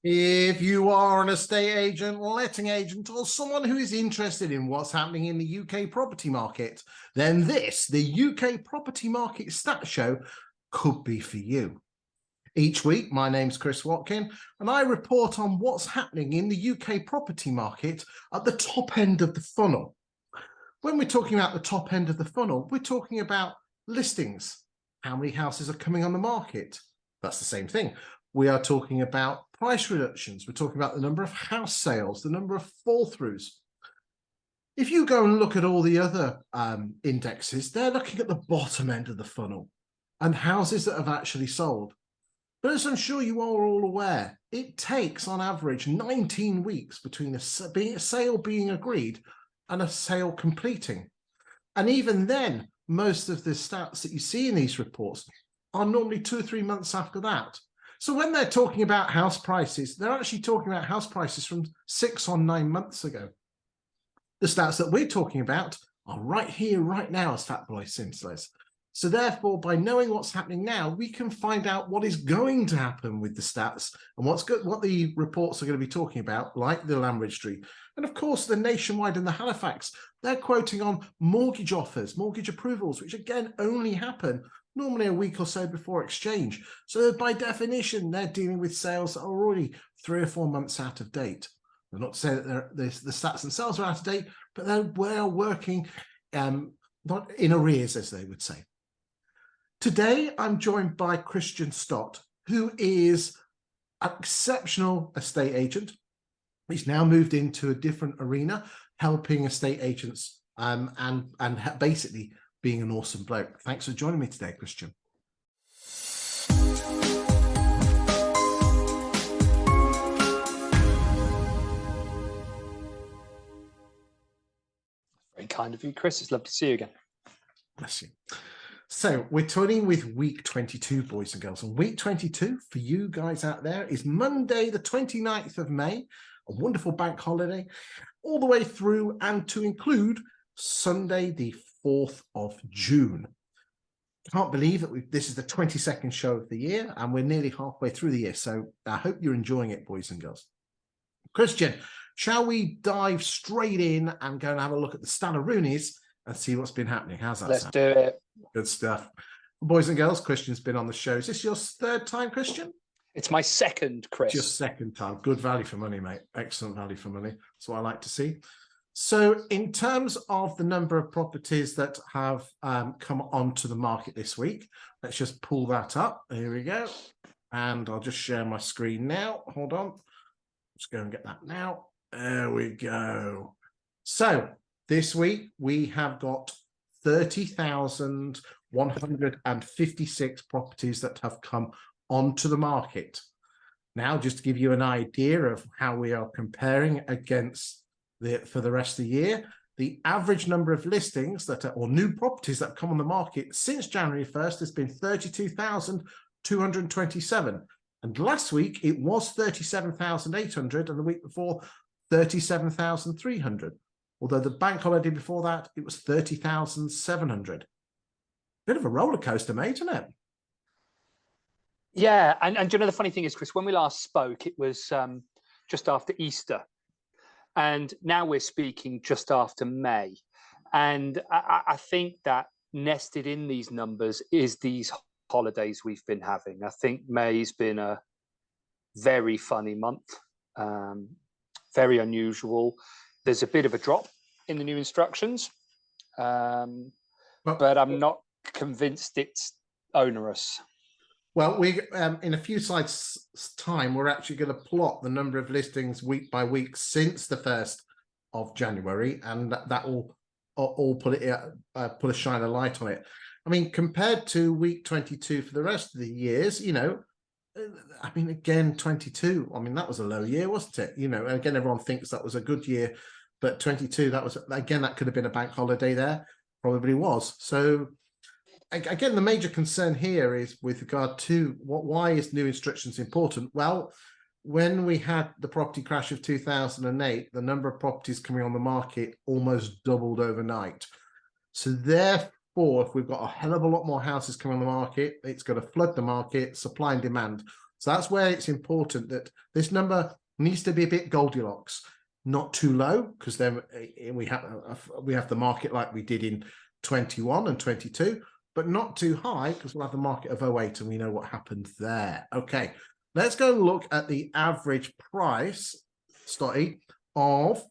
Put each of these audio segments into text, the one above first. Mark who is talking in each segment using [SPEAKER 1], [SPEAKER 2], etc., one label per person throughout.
[SPEAKER 1] If you are an estate agent, letting agent, or someone who is interested in what's happening in the UK property market, then this, the UK Property Market Stat Show, could be for you. Each week, my name's Chris Watkin, and I report on what's happening in the UK property market at the top end of the funnel. When we're talking about the top end of the funnel, we're talking about listings. How many houses are coming on the market? That's the same thing. We are talking about price reductions. We're talking about the number of house sales, the number of fall-throughs. If you go and look at all the other indexes, they're looking at the bottom end of the funnel and houses that have actually sold. But as I'm sure you are all aware, it takes on average 19 weeks between a sale being agreed and a sale completing. And even then, most of the stats that you see in these reports are normally 2 or 3 months after that. So when they're talking about house prices, they're actually talking about house prices from 6 or 9 months ago. The stats that we're talking about are right here, right now, as Fatboy Sim says. So therefore, by knowing what's happening now, we can find out what is going to happen with the stats and what the reports are going to be talking about, like the Land Registry. And of course, the Nationwide and the Halifax, they're quoting on mortgage offers, mortgage approvals, which again only happen normally a week or so before exchange. So by definition, they're dealing with sales that are already 3 or 4 months out of date. I'm not to say that the stats themselves are out of date, but they're working not in arrears, as they would say. Today, I'm joined by Kristain Stott, who is an exceptional estate agent. He's now moved into a different arena, helping estate agents and basically being an awesome bloke. Thanks for joining me today, Kristian.
[SPEAKER 2] Very kind of you, Chris. It's lovely to see you again.
[SPEAKER 1] Bless you. So we're turning with week 22, boys and girls. And week 22 for you guys out there is Monday, the 29th of May, a wonderful bank holiday, all the way through and to include Sunday, the 4th of June. Can't believe that this is the 22nd show of the year and we're nearly halfway through the year. So I hope you're enjoying it, boys and girls. Kristian, shall we dive straight in and go and have a look at the Stanaroonies and see what's been happening? How's that sound?
[SPEAKER 2] Let's do it.
[SPEAKER 1] Good stuff. Boys and girls, Kristian's been on the show. Is this your third time, Kristian?
[SPEAKER 2] It's my second, Chris.
[SPEAKER 1] It's your second time. Good value for money, mate. Excellent value for money. That's what I like to see. So in terms of the number of properties that have come onto the market this week, let's just pull that up. Here we go. And I'll just share my screen now. Hold on. Let's go and get that now. There we go. So this week we have got 30,156 properties that have come onto the market. Now, just to give you an idea of how we are comparing against for the rest of the year, the average number of listings or new properties that have come on the market since January 1st has been 32,227. And last week it was 37,800 and the week before 37,300. Although the bank holiday before that, it was 30,700. Bit of a roller coaster, mate, isn't it?
[SPEAKER 2] Yeah, and you know, the funny thing is, Chris, when we last spoke, it was just after Easter. And now we're speaking just after May. And I think that nested in these numbers is these holidays we've been having. I think May's been a very funny month, very unusual. There's a bit of a drop in the new instructions, but I'm not convinced it's onerous.
[SPEAKER 1] Well, we in a few slides' time, we're actually going to plot the number of listings week by week since the 1st of January, and that will all put a shine of light on it. I mean, compared to week 22 for the rest of the years, you know, I mean, again, 22, I mean, that was a low year, wasn't it? You know, and again, everyone thinks that was a good year, but 22, that was, again, that could have been a bank holiday there, probably was. So again, the major concern here is with regard to why is new instructions important? Well, when we had the property crash of 2008, the number of properties coming on the market almost doubled overnight. So therefore, if we've got a hell of a lot more houses coming on the market, it's going to flood the market, supply and demand. So that's where it's important that this number needs to be a bit Goldilocks, not too low, because then we have the market like we did in 21 and 22, but not too high because we'll have the market of 08 and we know what happened there. Okay, let's go and look at the average price, Stotty, of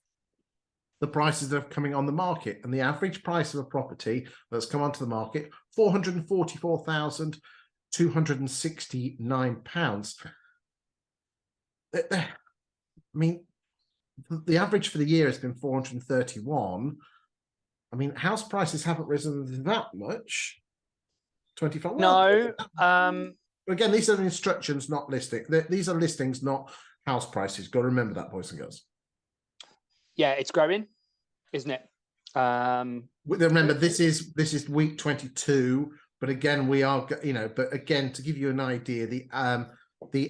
[SPEAKER 1] the prices that are coming on the market. And the average price of a property that's come onto the market, £444,269. I mean, the average for the year has been 431. I mean, house prices haven't risen that much. 25.
[SPEAKER 2] No.
[SPEAKER 1] Again, these are instructions, not listing. These are listings, not house prices. Got to remember that, boys and girls.
[SPEAKER 2] Yeah, it's growing, isn't it?
[SPEAKER 1] Remember, this is week 22. But again, we are, but again, to give you an idea, the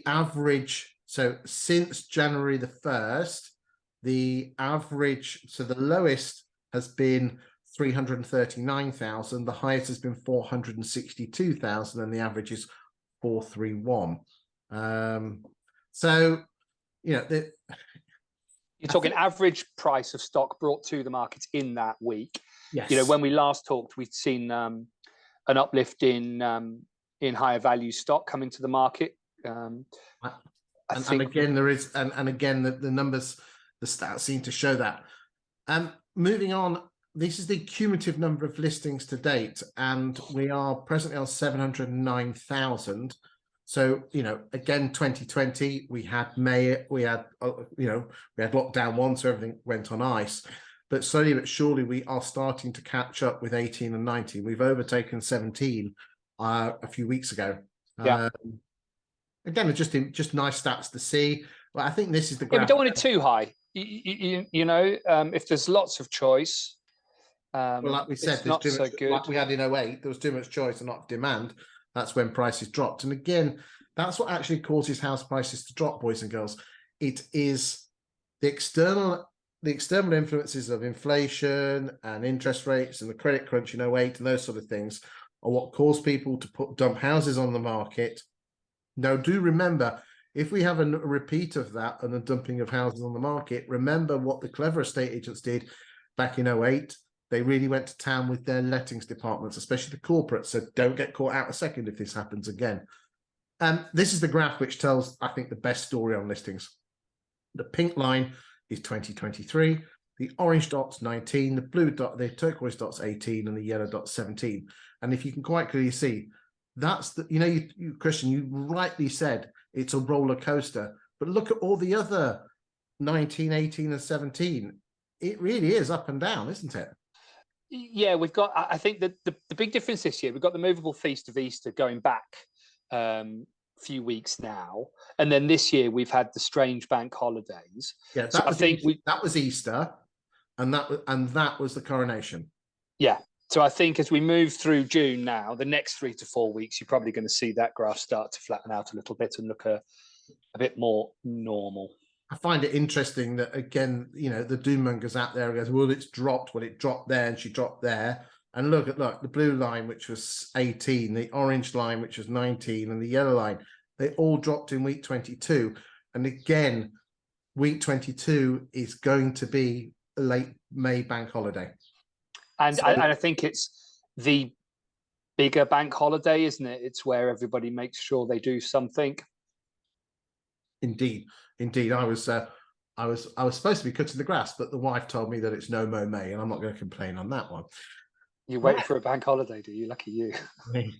[SPEAKER 1] average. So since January the 1st, the average. So the lowest has been 339,000. The highest has been 462,000, and the average is 431. So,
[SPEAKER 2] you're talking average price of stock brought to the market in that week.
[SPEAKER 1] Yes.
[SPEAKER 2] When we last talked, we'd seen an uplift in higher value stock coming to the market.
[SPEAKER 1] And again, there is, and again, the numbers, the stats seem to show that. Moving on, this is the cumulative number of listings to date, and we are presently on 709,000. So, again, 2020, we had May, we had lockdown 1, so everything went on ice. But slowly but surely, we are starting to catch up with 18 and 19. We've overtaken 17 a few weeks ago.
[SPEAKER 2] Yeah.
[SPEAKER 1] Again, it's just nice stats to see. But I think this is the graph.
[SPEAKER 2] Yeah, we don't want it too high. If there's lots of choice,
[SPEAKER 1] well, like we said,
[SPEAKER 2] not
[SPEAKER 1] too much,
[SPEAKER 2] so good.
[SPEAKER 1] like we had in 08, there was too much choice and not demand. That's when prices dropped. And again, that's what actually causes house prices to drop, boys and girls. It is the external influences of inflation and interest rates and the credit crunch in 08 and those sort of things are what cause people to dump houses on the market. Now, do remember, if we have a repeat of that and the dumping of houses on the market, remember what the clever estate agents did back in 08. They really went to town with their lettings departments, especially the corporates. So don't get caught out a second if this happens again. This is the graph which tells, I think, the best story on listings. The pink line is 2023. The orange dot's 19. The blue dot, the turquoise dot's 18, and the yellow dot's 17. And if you can quite clearly see, that's the, you Kristian, you rightly said it's a roller coaster. But look at all the other 19, 18, and 17. It really is up and down, isn't it?
[SPEAKER 2] Yeah, we've got, I think that the big difference this year, we've got the movable feast of Easter going back a few weeks now. And then this year we've had the strange bank holidays.
[SPEAKER 1] Yeah,
[SPEAKER 2] so I think
[SPEAKER 1] that was Easter, and that was the coronation.
[SPEAKER 2] Yeah. So I think as we move through June now, the next 3 to 4 weeks, you're probably going to see that graph start to flatten out a little bit and look a bit more normal.
[SPEAKER 1] I find it interesting that, again, the doommongers out there goes, well, it's dropped. Well, it dropped there and she dropped there. And look, the blue line, which was 18, the orange line, which was 19, and the yellow line, they all dropped in week 22. And again, week 22 is going to be a late May bank holiday.
[SPEAKER 2] And I think it's the bigger bank holiday, isn't it? It's where everybody makes sure they do something.
[SPEAKER 1] Indeed. I was supposed to be cutting the grass, but the wife told me that it's no mo May, and I'm not going to complain on that one.
[SPEAKER 2] You wait for a bank holiday, do you? Lucky you.
[SPEAKER 1] Okay.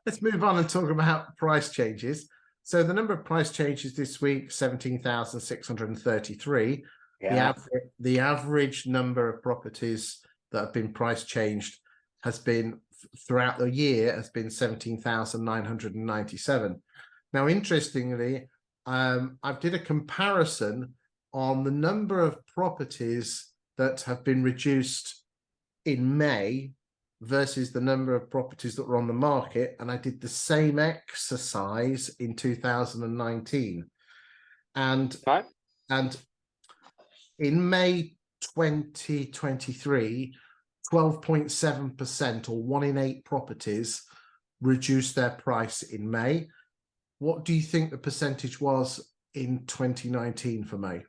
[SPEAKER 1] Let's move on and talk about price changes. So the number of price changes this week, 17,633. Yeah. The average number of properties that have been price changed has been throughout the year has been 17,997. Now, interestingly, I did a comparison on the number of properties that have been reduced in May versus the number of properties that were on the market, and I did the same exercise in 2019. And in May 2023, 12.7%, or 1 in 8 properties, reduced their price in May. What do you think the percentage was in 2019 for May?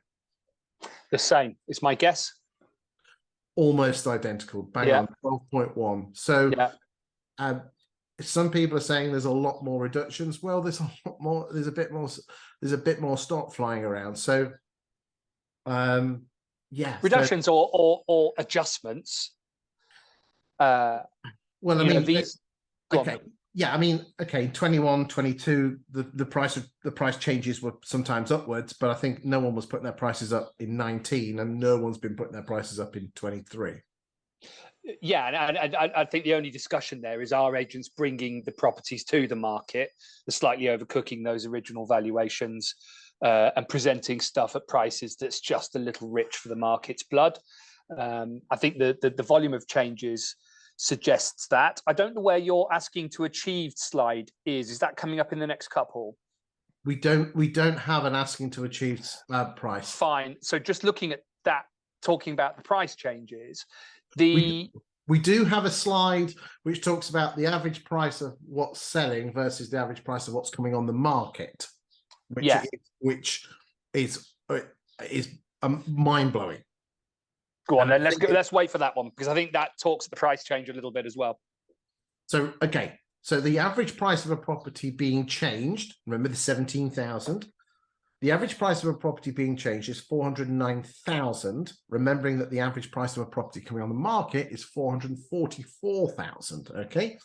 [SPEAKER 2] The same. It's my guess.
[SPEAKER 1] Almost identical. Bang
[SPEAKER 2] Yeah.
[SPEAKER 1] on, 12.1. So
[SPEAKER 2] Yeah.
[SPEAKER 1] some people are saying there's a lot more reductions. Well, there's a lot more. There's a bit more stock flying around. So, yeah,
[SPEAKER 2] Reductions or adjustments.
[SPEAKER 1] Well, I mean,
[SPEAKER 2] these.
[SPEAKER 1] okay, yeah, I mean, okay, 21, 22, the price changes were sometimes upwards, but I think no one was putting their prices up in 19, and no one's been putting their prices up in 23.
[SPEAKER 2] Yeah, and I think the only discussion there is, are agents bringing the properties to the market, slightly overcooking those original valuations, and presenting stuff at prices that's just a little rich for the market's blood. I think the volume of changes suggests that. I don't know where your asking to achieved slide is. Is that coming up in the next couple?
[SPEAKER 1] We don't have an asking to achieve price.
[SPEAKER 2] Fine. So just looking at that, talking about the price changes,
[SPEAKER 1] we do have a slide which talks about the average price of what's selling versus the average price of what's coming on the market, which is mind blowing.
[SPEAKER 2] Go on, then let's wait for that one, because I think that talks the price change a little bit as well.
[SPEAKER 1] So, okay, so the average price of a property being changed, remember the 17,000, the average price of a property being changed is 409,000, remembering that the average price of a property coming on the market is 444,000, okay?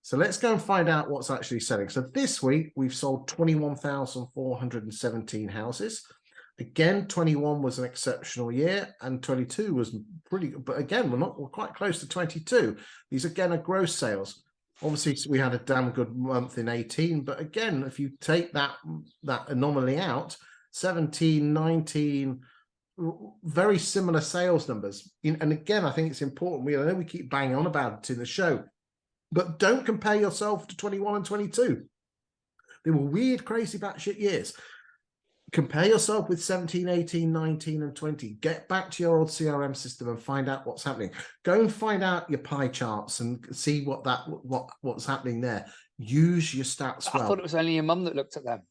[SPEAKER 1] So let's go and find out what's actually selling. So this week, we've sold 21,417 houses. Again, 21 was an exceptional year, and 22 was pretty good. But again, we're quite close to 22. These again are gross sales. Obviously, we had a damn good month in 18, but again, if you take that anomaly out, 17, 19, very similar sales numbers. And again, I think it's important. I know we keep banging on about it in the show, but don't compare yourself to 21 and 22. They were weird, crazy batshit years. Compare yourself with 17, 18, 19, and 20. Get back to your old CRM system and find out what's happening. Go and find out your pie charts and see what's happening there. Use your stats well.
[SPEAKER 2] I thought it was only your mum that looked at them.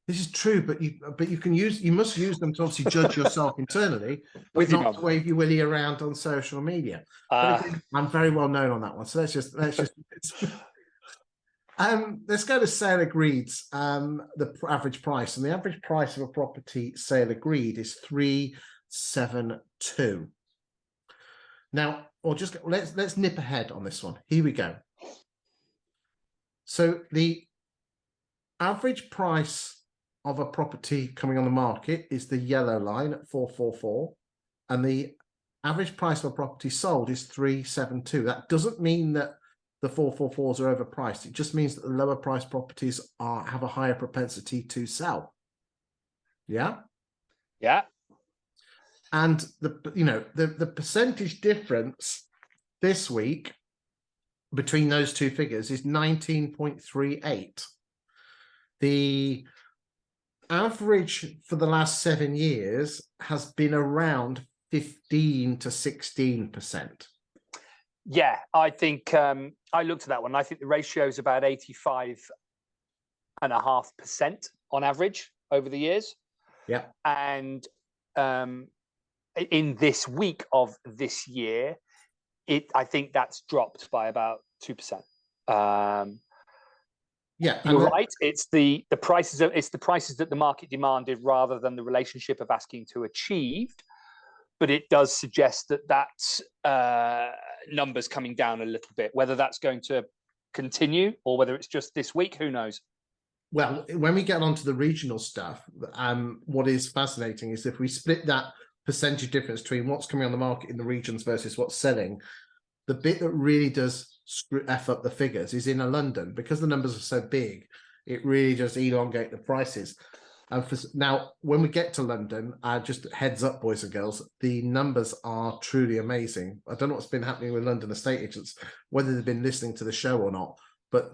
[SPEAKER 1] This is true, but you must use them to obviously judge yourself internally, but not to wave your willy around on social media. But again, I'm very well known on that one. So let's just let's go to sale agreed, the average price, and the average price of a property sale agreed is 372. Now, or just let's nip ahead on this one. Here we go. So the average price of a property coming on the market is the yellow line at 444, and the average price of a property sold is 372. That doesn't mean that the 444s are overpriced. It just means that the lower price properties have a higher propensity to sell. Yeah.
[SPEAKER 2] Yeah.
[SPEAKER 1] And the percentage difference this week between those two figures is 19.38. The average for the last 7 years has been around 15 to 16%.
[SPEAKER 2] Yeah, I think I looked at that one. I think the ratio is about 85.5% on average over the years.
[SPEAKER 1] Yeah.
[SPEAKER 2] And in this week of this year, I think that's dropped by about 2%.
[SPEAKER 1] Yeah,
[SPEAKER 2] you're right. It's the prices. It's the prices that the market demanded rather than the relationship of asking to achieved. But it does suggest that that's numbers coming down a little bit. Whether that's going to continue or whether it's just this week, who knows?
[SPEAKER 1] Well, when we get onto the regional stuff, what is fascinating is if we split that percentage difference between what's coming on the market in the regions versus what's selling, the bit that really does F up the figures is in London, because the numbers are so big. It really does elongate the prices. And now, when we get to London, just heads up, boys and girls, the numbers are truly amazing. I don't know what's been happening with London estate agents, whether they've been listening to the show or not. But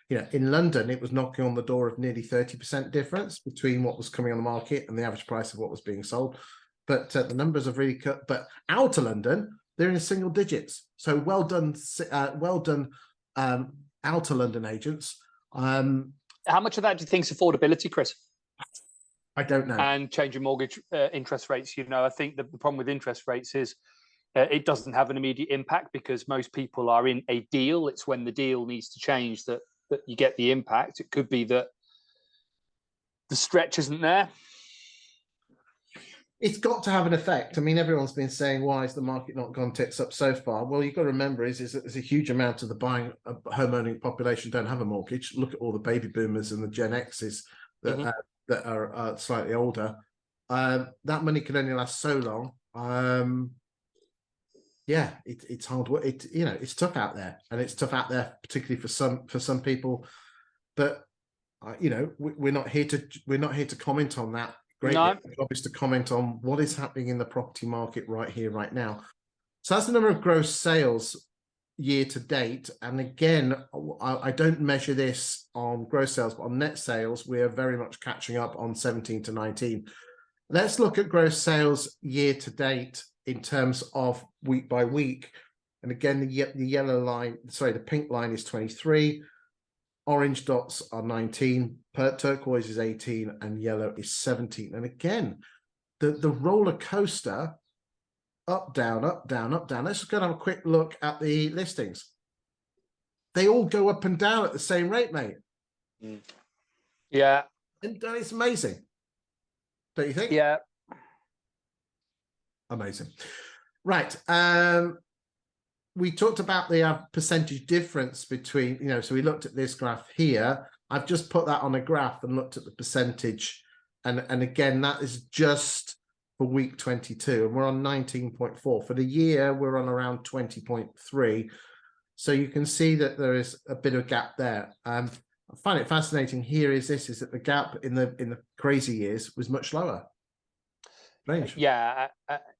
[SPEAKER 1] in London, it was knocking on the door of nearly 30% difference between what was coming on the market and the average price of what was being sold. But the numbers have really cut. But outer London, they're in single digits. So well done, outer London agents.
[SPEAKER 2] How much of that do you think is affordability, Chris?
[SPEAKER 1] I don't know.
[SPEAKER 2] And changing mortgage interest rates? I think the problem with interest rates is it doesn't have an immediate impact because most people are in a deal. It's when the deal needs to change that you get the impact. It could be that the stretch isn't there.
[SPEAKER 1] It's got to have an effect. I mean, everyone's been saying, why has the market not gone tits up so far? Well, you've got to remember is that there's a huge amount of the buying home-owning population don't have a mortgage. Look at all the baby boomers and the Gen X's that, that are slightly older. That money can only last so long. Yeah, it's hard work. It's tough out there, and it's tough out there, particularly for some people. But we're not here to comment on that. Great.
[SPEAKER 2] No.
[SPEAKER 1] The job is to comment on what is happening in the property market right here, right now. So that's the number of gross sales year to date. And again, I don't measure this on gross sales, but on net sales, we are very much catching up on 17 to 19. Let's look at gross sales year to date in terms of week by week. And again, the yellow line, sorry, the pink line is 23. Orange dots are 19, turquoise is 18, and yellow is 17. And again, the roller coaster, up, down, up, down, up, down. Let's just go and have a quick look at the listings. They all go up and down at the same rate, mate.
[SPEAKER 2] Yeah.
[SPEAKER 1] And it's amazing. Don't you think?
[SPEAKER 2] Yeah.
[SPEAKER 1] Amazing. Right. We talked about the percentage difference between, so we looked at this graph here. I've just put that on a graph and looked at the percentage. And again, that is just for week 22. And we're on 19.4. For the year, we're on around 20.3. So you can see that there is a bit of gap there. I find it fascinating here is that the gap in the crazy years was much lower. Strange.
[SPEAKER 2] Yeah.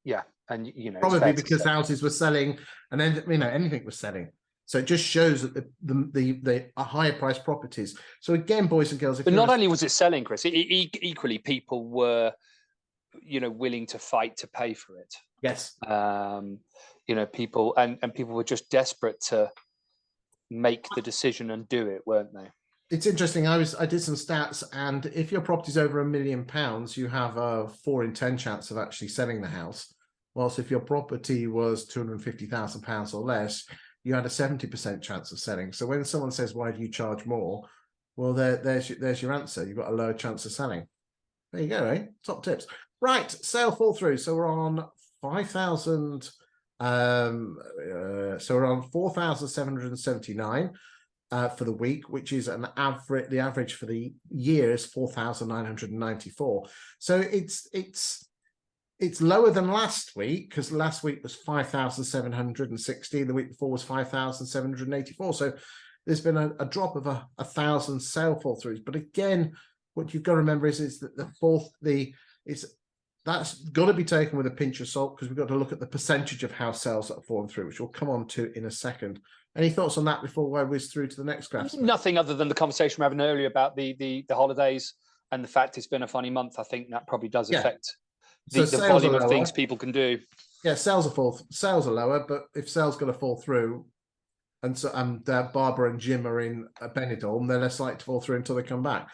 [SPEAKER 2] Yeah. And
[SPEAKER 1] probably because houses were selling, and then anything was selling. So it just shows that the higher priced properties. So again, boys and girls,
[SPEAKER 2] but not only was it selling, Chris, equally people were, willing to fight to pay for it.
[SPEAKER 1] Yes.
[SPEAKER 2] People and people were just desperate to make the decision and do it, weren't they?
[SPEAKER 1] It's interesting. I did some stats, and if your property's over £1 million, you have a 4 in 10 chance of actually selling the house. Whilst if your property was £250,000 or less, you had a 70% chance of selling. So when someone says, why do you charge more? Well, there's your answer. You've got a lower chance of selling. There you go, eh? Top tips. Right, sale fall through. So we're on 5,000. So we're on 4,779 for the week, which is an average. The average for the year is 4,994. So it's lower than last week, because last week was 5,760. The week before was 5,784. So there's been a drop of 1,000 sale fall throughs. But again, what you've got to remember is that that's got to be taken with a pinch of salt, because we've got to look at the percentage of house sales that have fallen through, which we'll come on to in a second. Any thoughts on that before I whiz through to the next graph?
[SPEAKER 2] Nothing other than the conversation we were having earlier about the holidays and the fact it's been a funny month. I think that probably does affect the volume of things people can do. Yeah,
[SPEAKER 1] sales are lower, but if sales going to fall through, and Barbara and Jim are in Benidorm, they're less likely to fall through until they come back.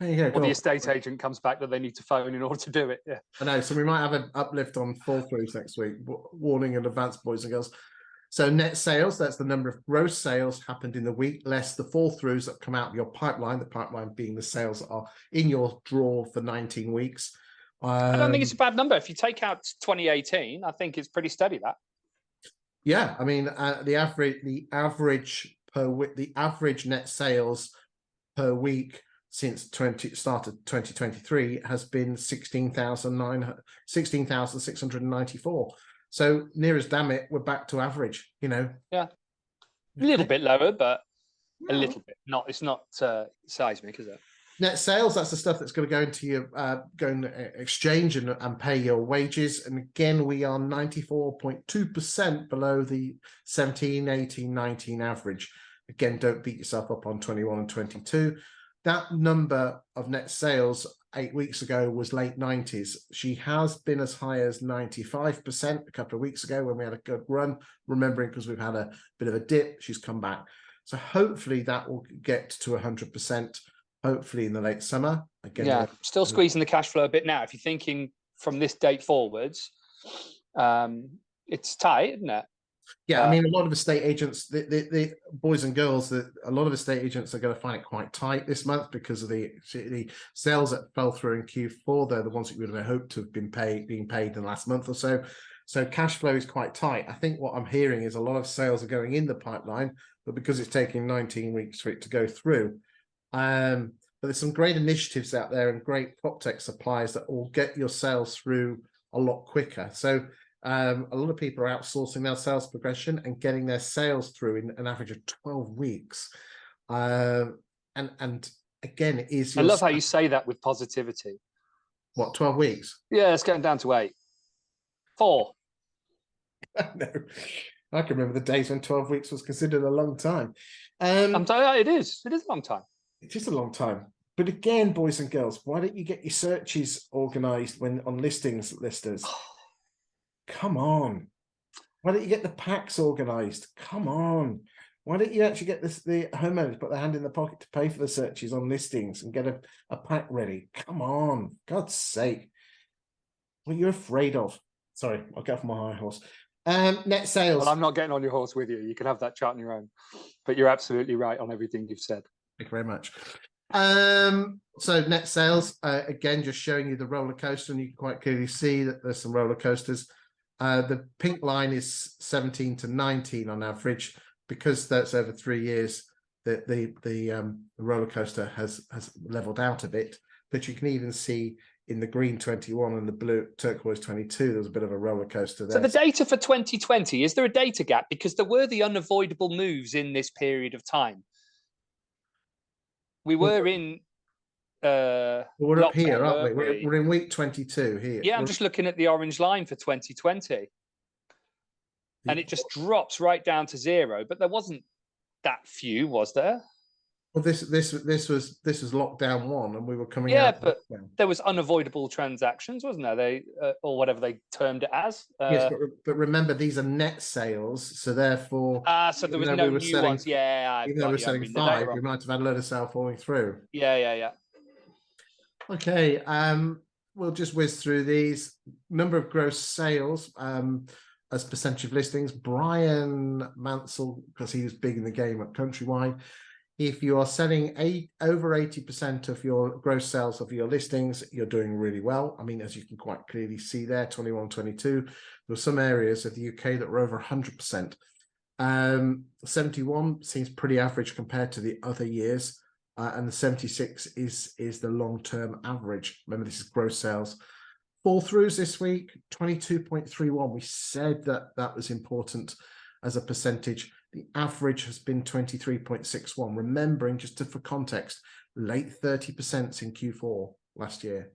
[SPEAKER 1] There you go.
[SPEAKER 2] Or the estate agent comes back that they need to phone in order to do it. Yeah,
[SPEAKER 1] I know. So we might have an uplift on fall throughs next week. Warning in advance, boys and girls. So net sales, that's the number of gross sales happened in the week, less the fall throughs that come out of your pipeline. The pipeline being the sales that are in your drawer for 19 weeks.
[SPEAKER 2] I don't think it's a bad number. If you take out 2018, I think it's pretty steady, that.
[SPEAKER 1] Yeah, I mean, the average net sales per week since start of 2023 has been 16,694. So near as damn it, we're back to average.
[SPEAKER 2] Yeah, a little bit lower, but a little bit. It's not seismic, is it?
[SPEAKER 1] Net sales, that's the stuff that's going to go into your exchange and pay your wages. And again, we are 94.2% below the 17, 18, 19 average. Again, don't beat yourself up on 21 and 22. That number of net sales 8 weeks ago was late 90s. She has been as high as 95% a couple of weeks ago when we had a good run, remembering because we've had a bit of a dip, she's come back. So hopefully that will get to 100%. hopefully in the late summer. Again,
[SPEAKER 2] Yeah, still squeezing the cash flow a bit now. If you're thinking from this date forwards, it's tight, isn't it?
[SPEAKER 1] Yeah, I mean, a lot of estate agents, the boys and girls, a lot of estate agents are going to find it quite tight this month because of the sales that fell through in Q4. They're the ones that you would have hoped to have being paid in the last month or so. So cash flow is quite tight. I think what I'm hearing is a lot of sales are going in the pipeline, but because it's taking 19 weeks for it to go through. But there's some great initiatives out there and great prop tech suppliers that will get your sales through a lot quicker. So a lot of people are outsourcing their sales progression and getting their sales through in an average of 12 weeks. And again,
[SPEAKER 2] I love how you say that with positivity.
[SPEAKER 1] What, 12 weeks?
[SPEAKER 2] Yeah, it's getting down to 8. 4.
[SPEAKER 1] No, I can remember the days when 12 weeks was considered a long time.
[SPEAKER 2] I'm telling you, it is a long time.
[SPEAKER 1] It is a long time. But again, boys and girls, why don't you get your searches organized when on listings listers? Come on. Why don't you get the packs organized? Come on. Why don't you actually get the homeowners put their hand in the pocket to pay for the searches on listings and get a pack ready? Come on. God's sake. What are you afraid of? Sorry, I'll get off my high horse. Net sales.
[SPEAKER 2] Well, I'm not getting on your horse with you. You can have that chat on your own. But you're absolutely right on everything you've said.
[SPEAKER 1] Thank you very much. So net sales, again, just showing you the roller coaster, and you can quite clearly see that there's some roller coasters. The pink line is 17 to 19 on average, because that's over 3 years. The roller coaster has leveled out a bit, but you can even see in the green 21 and the blue turquoise 22, there's a bit of a roller coaster there.
[SPEAKER 2] So the data for 2020, is there a data gap? Because there were the unavoidable moves in this period of time. We were in
[SPEAKER 1] we're up here, aren't
[SPEAKER 2] we?
[SPEAKER 1] We're in week 22 here.
[SPEAKER 2] Yeah, I'm just looking at the orange line for 2020. And it just drops right down to 0. But there wasn't that few, was there?
[SPEAKER 1] Well, this was lockdown 1, and we were coming out.
[SPEAKER 2] Yeah, but there was unavoidable transactions, wasn't there? They or whatever they termed it as.
[SPEAKER 1] Yes, but remember, these are net sales, so therefore.
[SPEAKER 2] So there was no new ones. Yeah,
[SPEAKER 1] even though we're selling 5, we might have had a load of sale falling through.
[SPEAKER 2] Yeah.
[SPEAKER 1] Okay, we'll just whiz through these. Number of gross sales as percentage of listings. Brian Mansell, because he was big in the game at Countrywide. If you are selling over 80% of your gross sales of your listings, you're doing really well. I mean, as you can quite clearly see there, 21, 22, there were some areas of the UK that were over 100%. 71 seems pretty average compared to the other years. And the 76 is the long-term average. Remember, this is gross sales. Fall throughs this week, 22.31. We said that was important as a percentage. The average has been 23.61. Remembering, just for context, late 30% in Q4 last year.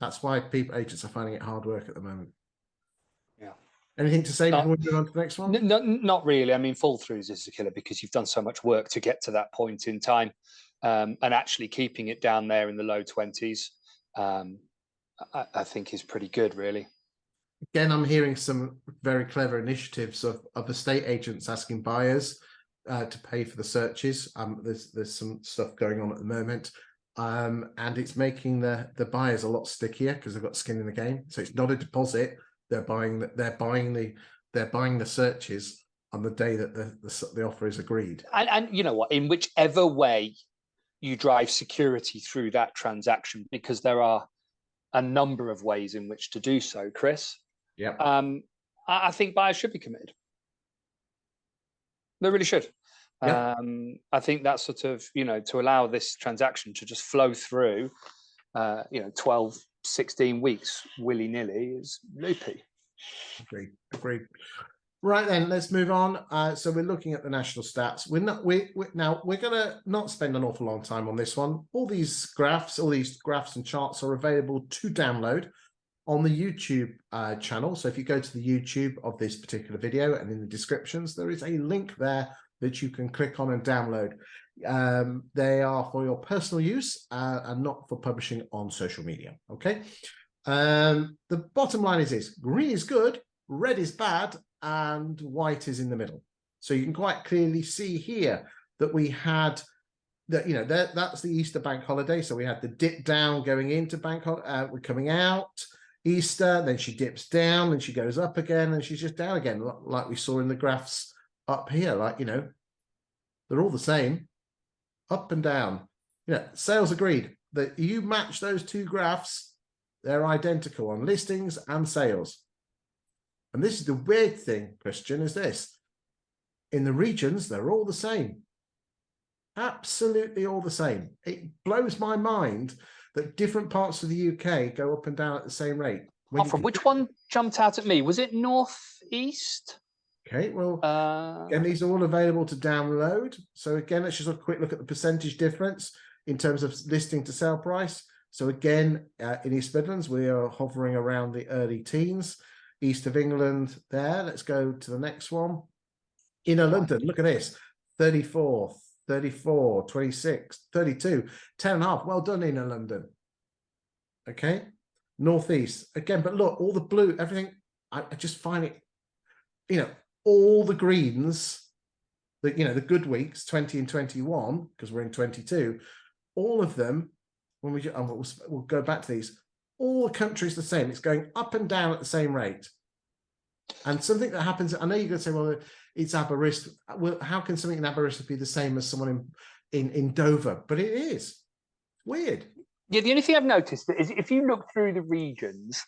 [SPEAKER 1] That's why agents are finding it hard work at the moment.
[SPEAKER 2] Yeah.
[SPEAKER 1] Anything to say before we move on to the next one?
[SPEAKER 2] Not really. I mean, fall throughs is a killer because you've done so much work to get to that point in time, and actually keeping it down there in the low 20s, I think is pretty good, really.
[SPEAKER 1] Again, I'm hearing some very clever initiatives of estate agents asking buyers to pay for the searches. There's some stuff going on at the moment, and it's making the buyers a lot stickier because they've got skin in the game. So it's not a deposit; they're buying the searches on the day that the offer is agreed.
[SPEAKER 2] And you know what? In whichever way you drive security through that transaction, because there are a number of ways in which to do so, Chris.
[SPEAKER 1] Yeah.
[SPEAKER 2] I think buyers should be committed. They really should.
[SPEAKER 1] Yeah.
[SPEAKER 2] I think that's sort of, to allow this transaction to just flow through, 12, 16 weeks willy-nilly is loopy.
[SPEAKER 1] Agreed. Right then, let's move on. So we're looking at the national stats. We're gonna not spend an awful long time on this one. All these graphs and charts are available to download on the YouTube channel. So if you go to the YouTube of this particular video and in the descriptions, there is a link there that you can click on and download. They are for your personal use and not for publishing on social media. Okay. The bottom line is this: green is good, red is bad, and white is in the middle. So you can quite clearly see here that we had that, you know, that's the Easter bank holiday. So we had the dip down going into bank holiday, we're coming out Easter, then she dips down and she goes up again and she's just down again, like we saw in the graphs up here. Like, you know, they're all the same, up and down. Yeah, sales agreed that you match those two graphs, they're identical on listings and sales. And this is the weird thing, Kristian, is this. In the regions, they're all the same. Absolutely all the same. It blows my mind that different parts of the UK go up and down at the same rate.
[SPEAKER 2] From which one jumped out at me? Was it northeast?
[SPEAKER 1] Okay, well, again, these are all available to download. So again, let's just have a quick look at the percentage difference in terms of listing to sale price. So again, in East Midlands, we are hovering around the early teens. East of England there. Let's go to the next one. Inner London, look at this. 34, 34, 26, 32, 10.5. Well done, Inner London. Okay. Northeast, again, but look, all the blue, everything, I just find it, you know, all the greens, the, you know, the good weeks, 20 and 21, because we're in 22, all of them, when we'll go back to these, all the countries the same. It's going up and down at the same rate. And something that happens, I know you're going to say, well, it's Aberystwyth. Well, how can something in Aberystwyth be the same as someone in Dover? But it is. Weird.
[SPEAKER 2] Yeah, the only thing I've noticed is if you look through the regions,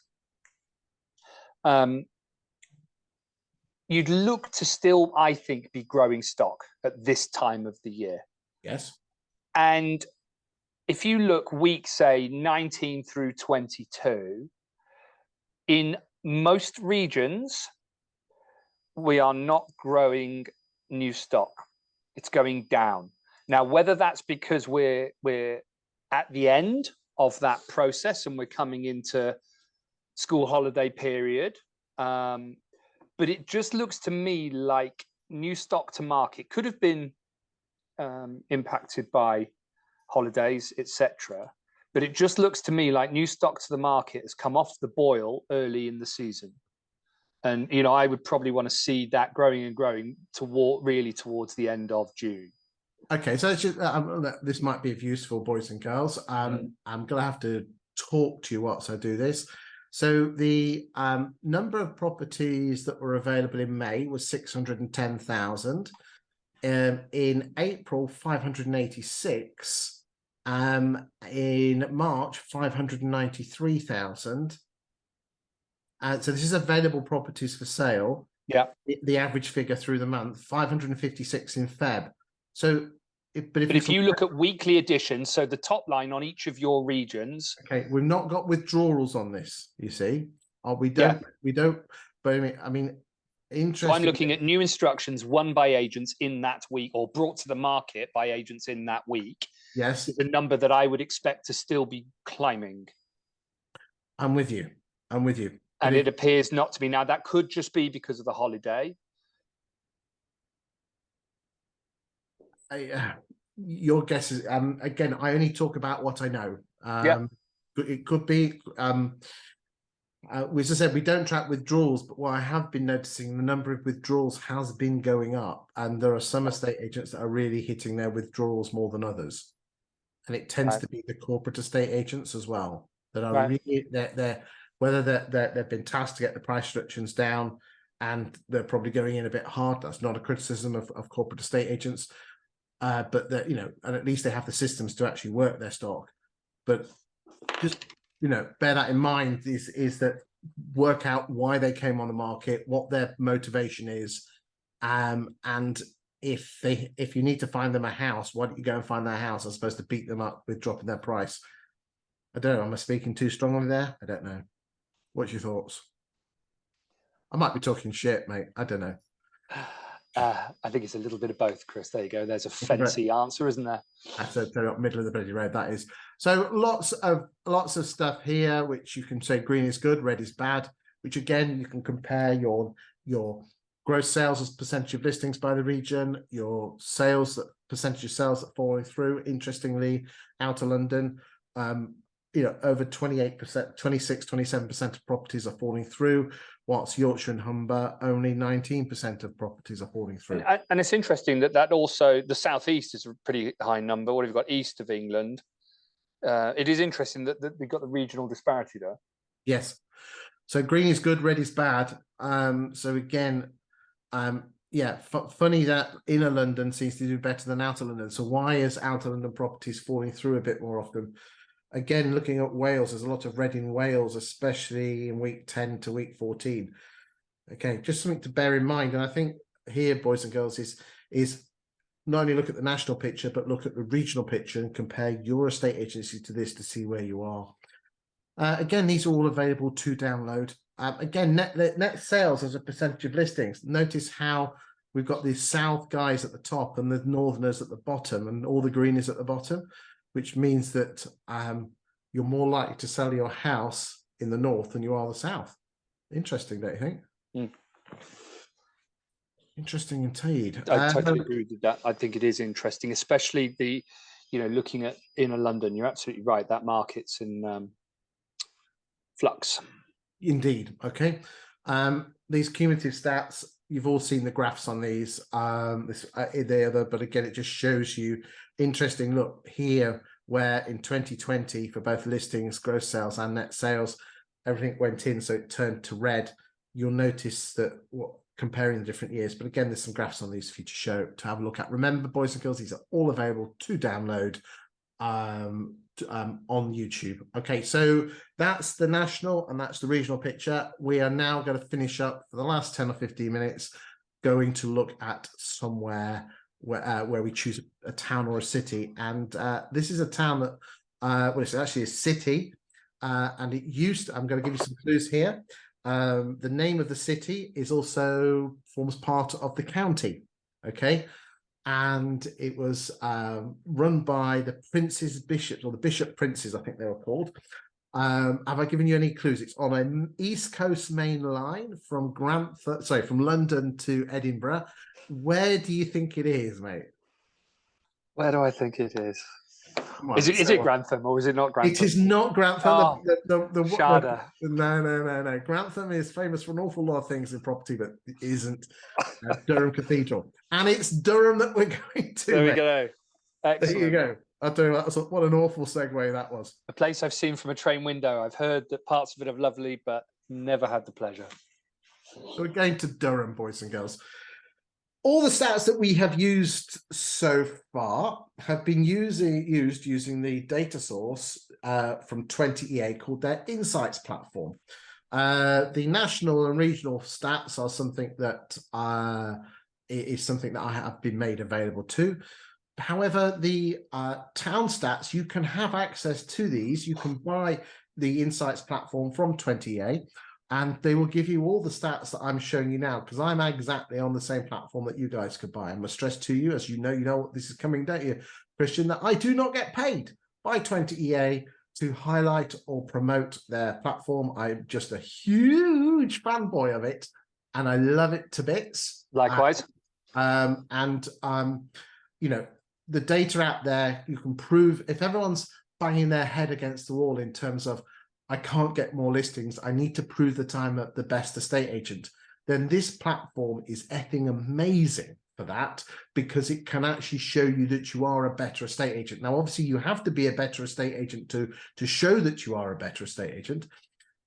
[SPEAKER 2] you'd look to still, I think, be growing stock at this time of the year.
[SPEAKER 1] Yes.
[SPEAKER 2] And if you look week, say, 19 through 22, in most regions, we are not growing new stock. It's going down. Now, whether that's because we're at the end of that process and we're coming into school holiday period, but it just looks to me like new stock to market could have been impacted by holidays, etc. But it just looks to me like new stock to the market has come off the boil early in the season. And, you know, I would probably want to see that growing and growing really towards the end of June. Okay,
[SPEAKER 1] so it's just, this might be useful, boys and girls. I'm going to have to talk to you whilst I do this. So the number of properties that were available in May was 610,000. In April, 586. In March, 593,000. So this is available properties for sale.
[SPEAKER 2] Yeah.
[SPEAKER 1] The average figure through the month, 556 in Feb. So, but
[SPEAKER 2] if you look at weekly additions, so the top line on each of your regions.
[SPEAKER 1] Okay, we've not got withdrawals on this. You see, we don't. But I mean, interesting.
[SPEAKER 2] So I'm looking at new instructions won by agents in that week, or brought to the market by agents in that week.
[SPEAKER 1] Yes,
[SPEAKER 2] is a number that I would expect to still be climbing.
[SPEAKER 1] I'm with you. I'm with you.
[SPEAKER 2] And it appears not to be. Now, that could just be because of the holiday.
[SPEAKER 1] Your guess is, again, I only talk about what I know. It could be, as I said, we don't track withdrawals, but what I have been noticing, the number of withdrawals has been going up. And there are some estate agents that are really hitting their withdrawals more than others. And it tends to be the corporate estate agents as well that are really, whether they've been tasked to get the price reductions down and they're probably going in a bit hard. That's not a criticism of corporate estate agents, but that, you know, and at least they have the systems to actually work their stock. But just, you know, bear that in mind is that work out why they came on the market, what their motivation is, and if you need to find them a house, why don't you go and find their house as opposed to beat them up with dropping their price? I don't know. Am I speaking too strongly there? I don't know. What's your thoughts? I might be talking shit, mate. I don't know.
[SPEAKER 2] I think it's a little bit of both, Chris. There you go. There's a fancy answer, isn't there?
[SPEAKER 1] That's the middle of the bloody road. That is. So lots of stuff here, which you can say green is good, red is bad. Which again, you can compare your gross sales as percentage of listings by the region, your sales percentage of sales that are falling through. Interestingly, outer London. over 28%, 26, 27% of properties are falling through, whilst Yorkshire and Humber, only 19% of properties are falling through.
[SPEAKER 2] And it's interesting that also the southeast is a pretty high number. What have you got east of England? It is interesting that we've got the regional disparity there.
[SPEAKER 1] Yes. So green is good, red is bad. So again, yeah, funny that inner London seems to do better than outer London. So why is outer London properties falling through a bit more often? Again, looking at Wales, there's a lot of red in Wales, especially in week 10 to week 14. Okay, just something to bear in mind. And I think here, boys and girls, is not only look at the national picture, but look at the regional picture and compare your estate agency to this to see where you are. Again, these are all available to download. Again, net sales as a percentage of listings. Notice how we've got the south guys at the top and the northerners at the bottom, and all the green is at the bottom, which means that you're more likely to sell your house in the north than you are the south. Interesting, don't you think? Mm. Interesting indeed.
[SPEAKER 2] I totally agree with that. I think it is interesting, especially looking at inner London. You're absolutely right. That market's in flux.
[SPEAKER 1] Indeed. Okay. These cumulative stats, you've all seen the graphs on these. But again, it just shows you interesting look here where in 2020 for both listings, gross sales and net sales, everything went in, so it turned to red. You'll notice that comparing the different years, but again, there's some graphs on these for you to have a look at. Remember, boys and girls, these are all available to download on YouTube. Okay, so that's the national and that's the regional picture. We are now going to finish up for the last 10 or 15 minutes going to look at somewhere where we choose a town or a city, and this is a town that well, it's actually a city, and it used to, I'm going to give you some clues here. The name of the city is also forms part of the county. Okay, and it was run by the Prince's Bishops, or the Bishop Princes, I think they were called. Have I given you any clues? It's on an East Coast main line from from London to Edinburgh. Where do you think it is, mate?
[SPEAKER 2] Where do I think it is? Is it Grantham or is it not Grantham?
[SPEAKER 1] It is not Grantham.
[SPEAKER 2] Oh, Shada.
[SPEAKER 1] No. Grantham is famous for an awful lot of things in property, but it isn't Durham Cathedral. And it's Durham that we're going to.
[SPEAKER 2] There we go. Excellent.
[SPEAKER 1] There you go. I'll tell you what an awful segue that was.
[SPEAKER 2] A place I've seen from a train window. I've heard that parts of it are lovely, but never had the pleasure.
[SPEAKER 1] So we're going to Durham, boys and girls. All the stats that we have used so far have been used using the data source from 20EA called their Insights platform. The national and regional stats are something that is something that I have been made available to. However, the town stats, you can have access to these. You can buy the Insights platform from 20EA. And they will give you all the stats that I'm showing you now, because I'm exactly on the same platform that you guys could buy. I must stress to you, as you know what this is coming, don't you, Kristian, that I do not get paid by 20EA to highlight or promote their platform. I'm just a huge fanboy of it, and I love it to bits.
[SPEAKER 2] Likewise.
[SPEAKER 1] The data out there, you can prove if everyone's banging their head against the wall in terms of, I can't get more listings, I need to prove that I'm the best estate agent, then this platform is effing amazing for that, because it can actually show you that you are a better estate agent. Now, obviously, you have to be a better estate agent to show that you are a better estate agent.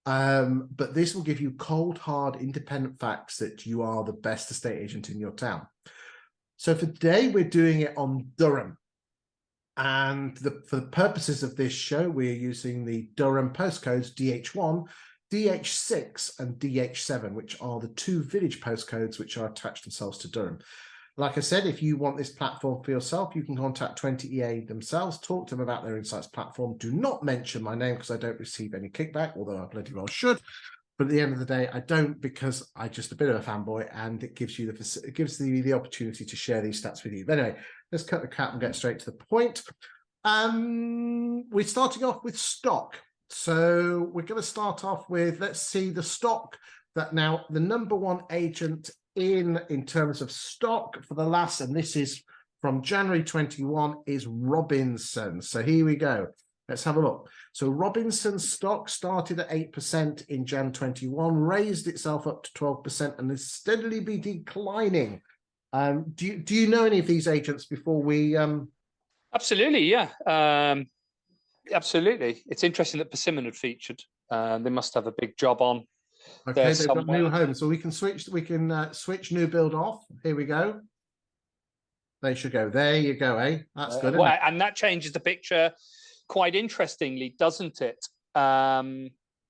[SPEAKER 1] But this will give you cold, hard, independent facts that you are the best estate agent in your town. So for today, we're doing it on Durham. And for the purposes of this show, we're using the Durham postcodes DH1, DH6 and DH7, which are the two village postcodes which are attached themselves to Durham. Like I said, if you want this platform for yourself, you can contact 20EA themselves, talk to them about their Insights platform. Do not mention my name because I don't receive any kickback, although I bloody well should. But at the end of the day, I don't, because I'm just a bit of a fanboy, and it gives you the opportunity to share these stats with you. But anyway, let's cut the cap and get straight to the point. We're starting off with stock. So we're going to start off with, let's see, the stock that now the number one agent in terms of stock for the last, and this is from January 21, is Robinson. So here we go. Let's have a look. So Robinson's stock started at 8% in Jan 21, raised itself up to 12%, and has steadily been declining. Do you know any of these agents before we?
[SPEAKER 2] Absolutely, yeah. Absolutely. It's interesting that Persimmon had featured. They must have a big job on.
[SPEAKER 1] Okay, they've got new homes, so we can switch. We can switch new build off. Here we go. They should go. There you go, eh? That's good.
[SPEAKER 2] Well, and that changes the picture quite interestingly, doesn't it?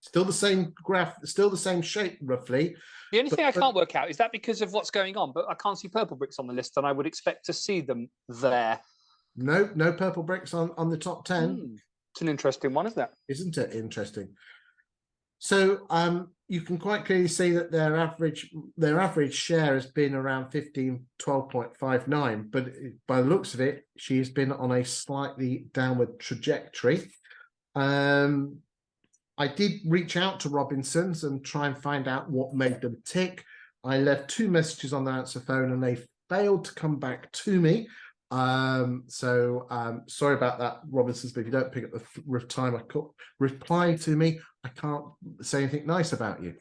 [SPEAKER 1] Still the same graph, still the same shape, roughly.
[SPEAKER 2] The only thing I can't work out is that because of what's going on, but I can't see purple bricks on the list, and I would expect to see them there.
[SPEAKER 1] No, no purple bricks on the top 10.
[SPEAKER 2] It's an interesting one, isn't it?
[SPEAKER 1] Isn't it interesting? So you can quite clearly see that their average share has been around 12.59, but by the looks of it, she's been on a slightly downward trajectory. I did reach out to Robinsons and try and find out what made them tick. I left 2 messages on the answer phone and they failed to come back to me. Sorry about that, Robinsons, but if you don't pick up the time I could reply to me, I can't say anything nice about you.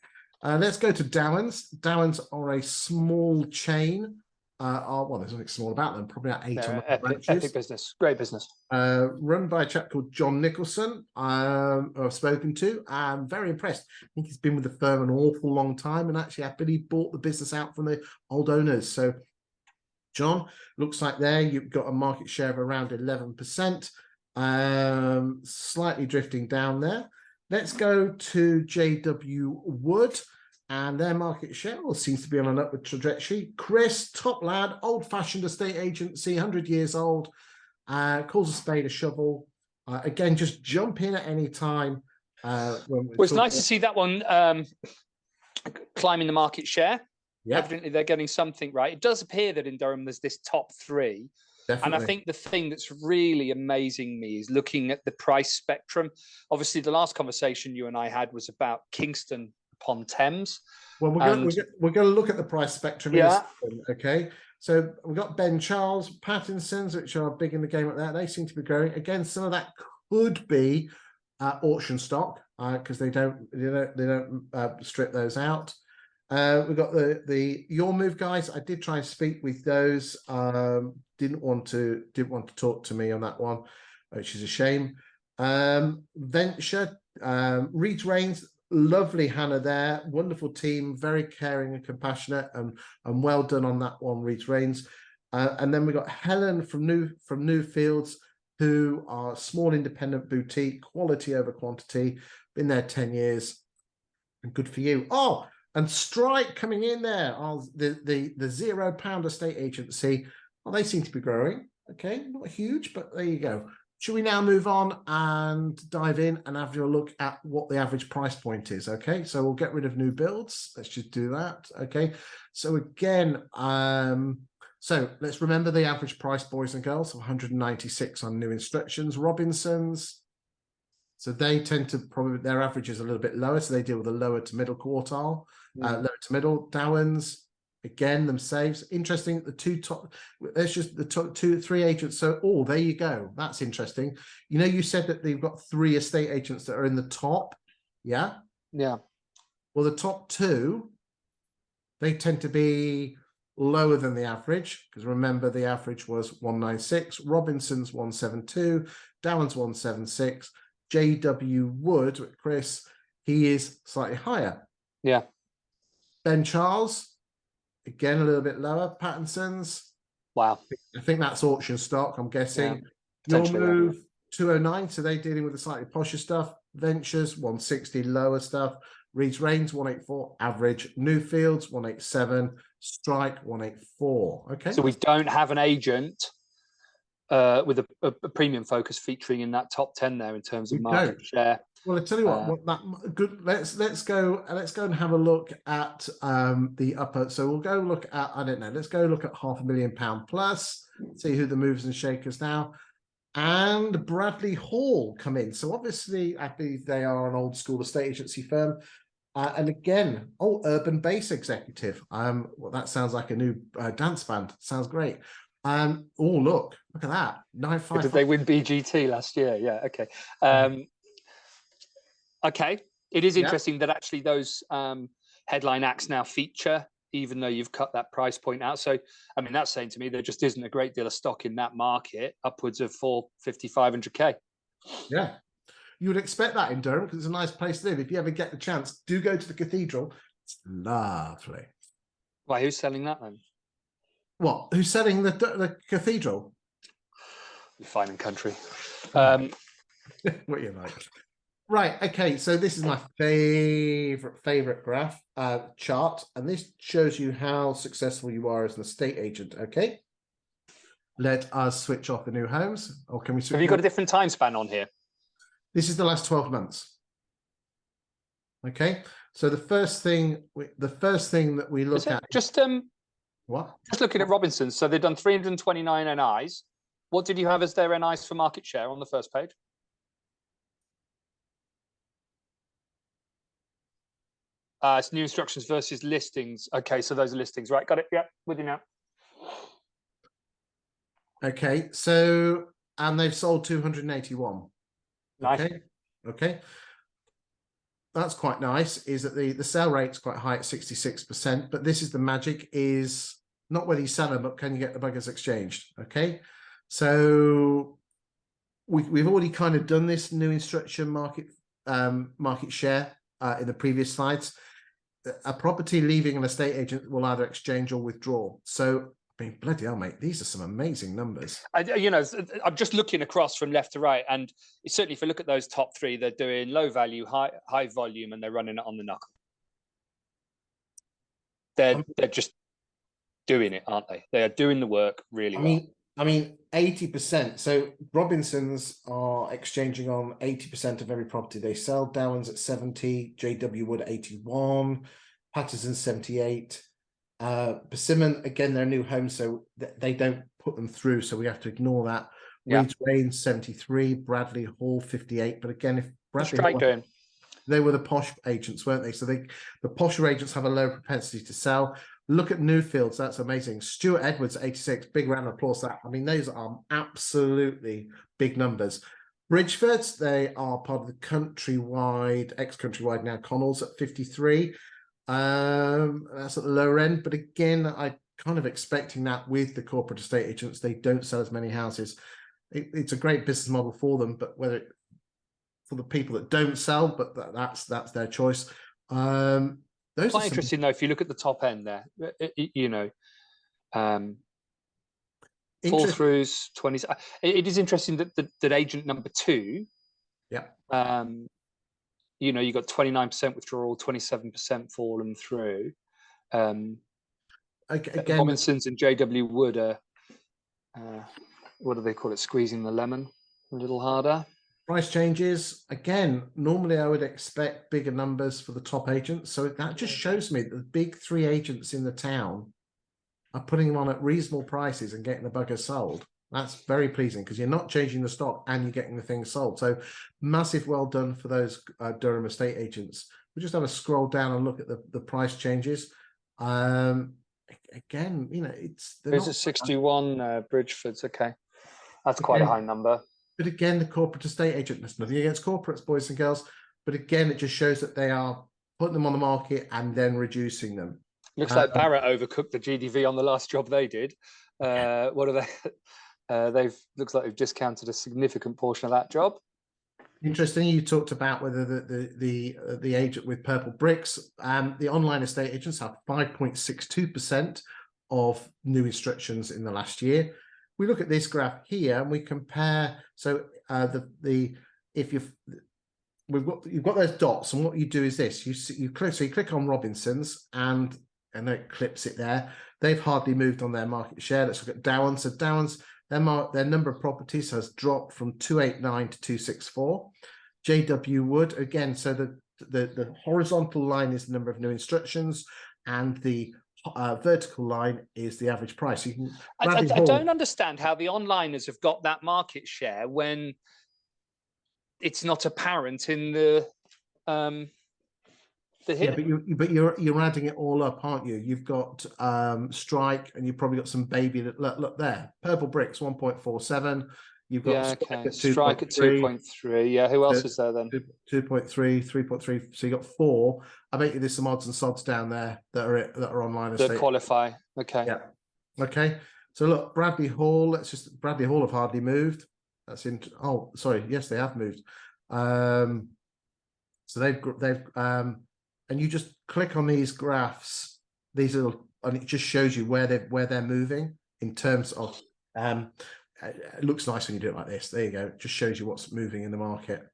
[SPEAKER 1] Let's go to Dowens. Dowens are a small chain. Well, there's nothing small about them, probably about 8 or 9 branches.
[SPEAKER 2] Epic business, great business.
[SPEAKER 1] Run by a chap called John Nicholson, who I've spoken to. I'm very impressed. I think he's been with the firm an awful long time, and actually I believe he bought the business out from the old owners. So John, looks like there you've got a market share of around 11%, slightly drifting down there. Let's go to JW Wood, and their market share seems to be on an upward trajectory. Chris, top lad, old-fashioned estate agency, 100 years old, calls a spade a shovel. Again, just jump in at any time.
[SPEAKER 2] Well, it's nice to see that one climbing the market share. Yeah, evidently they're getting something right. It does appear that in Durham there's this top 3. Definitely. And I think the thing that's really amazing me is looking at the price spectrum. Obviously, the last conversation you and I had was about Kingston upon Thames.
[SPEAKER 1] Well, we're going to look at the price spectrum. Yeah. Okay. So we've got Ben Charles, Pattinsons, which are big in the game at that. They seem to be growing. Again, some of that could be auction stock because they don't strip those out. We've got the Your Move guys. I did try and speak with those. Didn't want to talk to me on that one, which is a shame. Venture, Reed Rains, lovely Hannah there, wonderful team, very caring and compassionate, and well done on that one, Reed Rains. And then we've got Helen from Newfields, who are a small independent boutique, quality over quantity, been there 10 years, and good for you. Oh, and Strike coming in there, the £0 estate agency. Well, they seem to be growing. Okay, not huge, but there you go. Should we now move on and dive in and have a look at what the average price point is? Okay, so we'll get rid of new builds. Let's just do that. Okay, so again, so let's remember the average price, boys and girls, of 196 on new instructions. Robinsons. So they tend to probably, their average is a little bit lower, so they deal with a lower to middle quartile, lower to middle. Dowens, again, them saves. Interesting, the two top, there's just the top 3 agents. So, oh, there you go. That's interesting. You know, you said that they've got 3 estate agents that are in the top. Yeah? Yeah. Well, the top 2, they tend to be lower than the average, because remember the average was 196, Robinson's 172, Dowens 176. JW Wood, Chris, he is slightly higher. Yeah. Ben Charles, again, a little bit lower. Pattinson's. Wow. I think that's auction stock, I'm guessing. Yeah, Your Move, 209, so they're dealing with the slightly posher stuff. Ventures, 160, lower stuff. Reed's Rains, 184, average. Newfields, 187. Strike, 184. Okay. So we don't have an agent with a premium focus featuring in that top 10 there in terms of market share. Well, I tell you what that good. Let's go and have a look at the upper. So we'll go look at, I don't know. Let's go look at £500,000 plus. See who the movers and shakers now. And Bradley Hall come in. So obviously, I believe they are an old school estate agency firm. And again, Urban Bass Executive. Well, that sounds like a new dance band. Sounds great. Oh, look at that. 955.
[SPEAKER 2] Did they win BGT last year? Yeah. Okay. Okay. It is interesting that actually those headline acts now feature, even though you've cut that price point out. So, I mean, that's saying to me there just isn't a great deal of stock in that market, upwards of 450, 500K.
[SPEAKER 1] Yeah. You would expect that in Durham because it's a nice place to live. If you ever get the chance, do go to the cathedral. It's lovely.
[SPEAKER 2] Why, who's selling that then?
[SPEAKER 1] What? Who's selling the cathedral?
[SPEAKER 2] You fine and country.
[SPEAKER 1] What you like. Right. Okay. So this is my favorite graph chart, and this shows you how successful you are as an estate agent. Okay. Let us switch off the new homes, or can we?
[SPEAKER 2] Have you got a different time span on here?
[SPEAKER 1] This is the last 12 months. Okay. So the first thing that we look at
[SPEAKER 2] just
[SPEAKER 1] what?
[SPEAKER 2] Just looking at Robinson's. So they've done 329 NIs. What did you have as their NIs for market share on the first page? It's new instructions versus listings. Okay, so those are listings, right? Got it. Yeah, with you now.
[SPEAKER 1] Okay, so and they've sold 281.
[SPEAKER 2] Nice.
[SPEAKER 1] Okay. That's quite nice. Is that the sale rate's quite high at 66%, but this is the magic is not whether you sell them, but can you get the buggers exchanged? Okay, so we've already kind of done this new instruction market share in the previous slides. A property leaving an estate agent will either exchange or withdraw. So, I mean, bloody hell, mate, these are some amazing numbers.
[SPEAKER 2] I'm just looking across from left to right, and certainly if you look at those top three, they're doing low value, high volume, and they're running it on the knuckle. They're just doing it, aren't they? They are doing the work really well.
[SPEAKER 1] I mean, 80%. So Robinsons are exchanging on 80% of every property they sell. Dowlan's at 70, JW Wood 81, Patterson 78. Persimmon, again, they're new homes, so they don't put them through, so we have to ignore that. Reed's Range 73, Bradley Hall 58. But again, if Bradley Hall, they were the posh agents, weren't they? So the posher agents have a low propensity to sell. Look at Newfields, that's amazing. Stuart Edwards, 86, big round of applause. That, I mean, those are absolutely big numbers. Bridgefords, they are part of the Countrywide, ex-Countrywide now, Connells at 53. That's at the lower end, but again, I kind of expecting that with the corporate estate agents, they don't sell as many houses. It's a great business model for them, but whether it, for the people that don't sell, but that's their choice. Those
[SPEAKER 2] quite interesting though. If you look at the top end there, fall throughs 20. It is interesting that agent number 2.
[SPEAKER 1] Yeah.
[SPEAKER 2] You got 29% withdrawal, 27% fallen through. Again, Robinsons and JW Wood are, what do they call it? Squeezing the lemon a little harder.
[SPEAKER 1] Price changes. Again, normally I would expect bigger numbers for the top agents. So that just shows me that the big 3 agents in the town are putting them on at reasonable prices and getting the buggers sold. That's very pleasing because you're not changing the stock and you're getting the things sold. So massive well done for those Durham estate agents. We just have a scroll down and look at the price changes. Again,
[SPEAKER 2] there's a 61 Bridgefords. Okay, that's quite a high number.
[SPEAKER 1] But again, the corporate estate agent, there's nothing against corporates, boys and girls. But again, it just shows that they are putting them on the market and then reducing them.
[SPEAKER 2] Looks like Barrett overcooked the GDV on the last job they did. What are they? Looks like they've discounted a significant portion of that job.
[SPEAKER 1] Interesting. You talked about whether the agent with purple bricks, the online estate agents have 5.62% of new instructions in the last year. We look at this graph here and we compare. So you've got those dots, and what you do is this: you click on Robinsons and it clips it there. They've hardly moved on their market share. Let's look at Dowans. So Dowans, their number of properties has dropped from 289 to 264. JW Wood, again, so the horizontal line is the number of new instructions, and the vertical line is the average price. You can
[SPEAKER 2] I don't understand how the onliners have got that market share when it's not apparent in the They're
[SPEAKER 1] Yeah,
[SPEAKER 2] hitting.
[SPEAKER 1] but you're adding it all up, aren't you? You've got Strike, and you've probably got some baby that look there. Purple Bricks 1.47. You've got
[SPEAKER 2] Yeah,
[SPEAKER 1] Strike
[SPEAKER 2] okay.
[SPEAKER 1] at
[SPEAKER 2] Strike at
[SPEAKER 1] 2.3,
[SPEAKER 2] 2.3. Yeah, who else is there then?
[SPEAKER 1] 2.3, 3.3. So you got 4. I bet you there's some odds and sods down there that are online
[SPEAKER 2] That
[SPEAKER 1] estate.
[SPEAKER 2] qualify. Okay.
[SPEAKER 1] Yeah. Okay. So look, Bradley Hall. Bradley Hall have hardly moved. That's in. Oh, sorry. Yes, they have moved. So they've and you just click on these graphs. These are, and it just shows you where they're moving in terms of. It looks nice when you do it like this. There you go. It just shows you what's moving in the market.